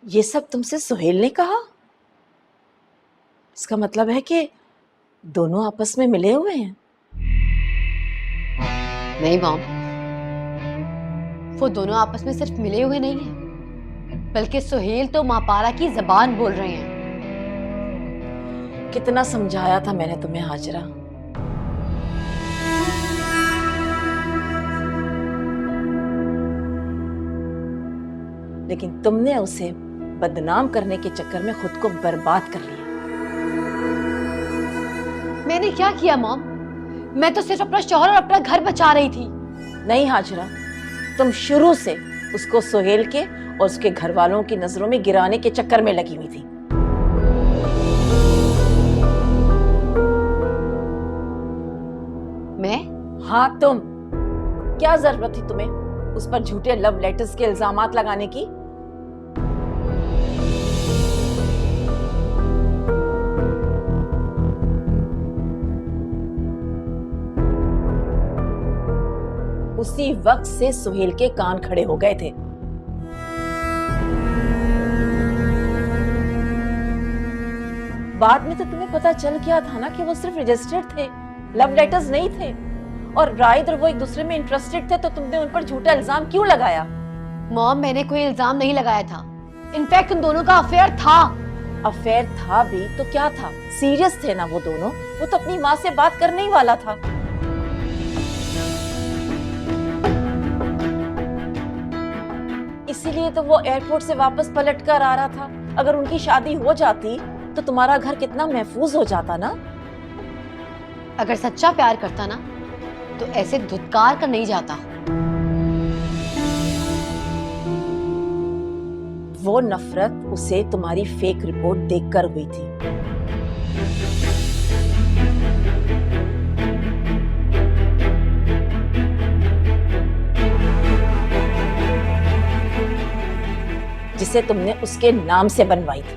ये सब तुमसे सुहेल ने कहा? इसका मतलब है कि दोनों आपस में मिले हुए हैं। नहीं मॉम, वो दोनों आपस में सिर्फ मिले हुए नहीं हैं, बल्कि सुहेल तो मापारा की जबान बोल रहे हैं। कितना समझाया था मैंने तुम्हें हाजरा। लेकिन तुमने उसे बदनाम करने के चक्कर में खुद को बर्बाद कर लिया। मैंने क्या किया मॉम? मैं तो सिर्फ अपना शौहर और अपना घर बचा रही थी। नहीं हाजरा, तुम शुरू से उसको सुहेल के और उसके घर वालों की नजरों में गिराने के चक्कर में लगी हुई थी। मैं? हाँ तुम। क्या जरूरत थी तुम्हें उस पर झूठे लव लेटर्स के इल्जामात लगाने की? उसी वक्त से सुहेल के कान खड़े हो गए थे। बाद में तो तुम्हें पता चल गया था ना कि वो सिर्फ रजिस्टर्ड थे, लव लेटर्स नहीं थे। और राइद और वो एक दूसरे में इंटरेस्टेड थे, तो तुमने उन पर झूठा इल्जाम क्यों लगाया? मॉम, मैंने कोई इल्जाम नहीं लगाया था। इनफैक्ट उन दोनों का अफेयर था। अफेयर था भी तो क्या था? सीरियस थे ना वो दोनों। वो तो अपनी माँ से बात करने ही वाला था। इसीलिए तो वो एयरपोर्ट से वापस पलट कर आ रहा था। अगर उनकी शादी हो जाती तो तुम्हारा घर कितना महफूज हो जाता ना। अगर सच्चा प्यार करता ना तो ऐसे धुतकार कर नहीं जाता। वो नफरत उसे तुम्हारी फेक रिपोर्ट देखकर हुई थी। जिसे तुमने उसके नाम से बनवाई थी।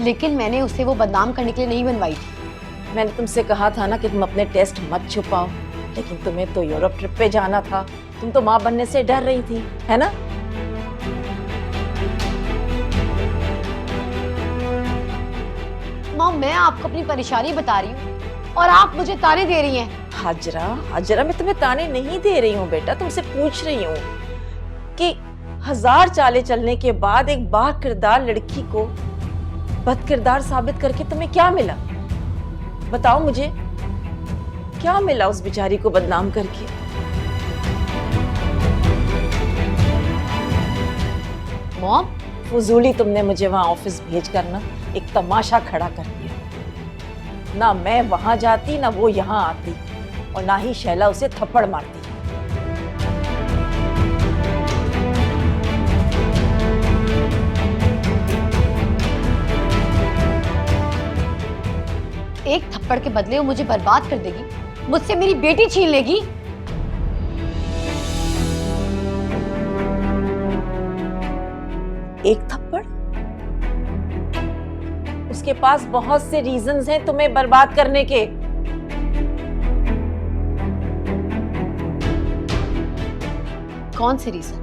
लेकिन मैंने उसे वो बदनाम करने के लिए नहीं बनवाई थी। मैंने तुमसे कहा था ना कि तुम अपने टेस्ट मत छुपाओ, लेकिन तुम्हें तो यूरोप ट्रिप पे जाना था। तुम तो माँ बनने से डर रही थी, है ना? मॉम, मैं आपको अपनी परेशानी बता रही हूँ और आप मुझे ताने दे रही हैं। हाजरा, हाजरा, मैं तुम्हें ताने नहीं दे रही हूँ बेटा। तुमसे पूछ रही हूँ कि 1000 चालें चलने के बाद एक बाकिरदार लड़की को बदकिरदार साबित करके तुम्हें क्या मिला? बताओ मुझे, क्या मिला उस बेचारी को बदनाम करके? मॉम, फजूली तुमने मुझे वहां ऑफिस भेज कर ना एक तमाशा खड़ा कर दिया। ना मैं वहां जाती, ना वो यहाँ आती, और ना ही शैला उसे थप्पड़ मारती। एक थप्पड़ के बदले वो मुझे बर्बाद कर देगी, मुझसे मेरी बेटी छीन लेगी। एक थप्पड़? उसके पास बहुत से रीजंस हैं तुम्हें बर्बाद करने के। कौन सी रीजन?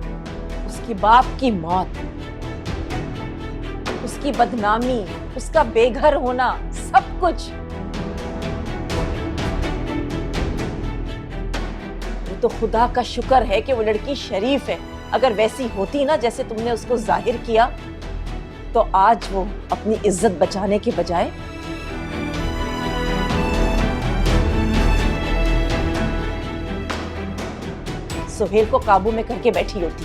उसकी बाप की मौत, उसकी बदनामी, उसका बेघर होना, सब कुछ। वो तो खुदा का शुक्र है कि वो लड़की शरीफ है। अगर वैसी होती ना जैसे तुमने उसको जाहिर किया, तो आज वो अपनी इज्जत बचाने के बजाय सुहेल को काबू में करके बैठी होती।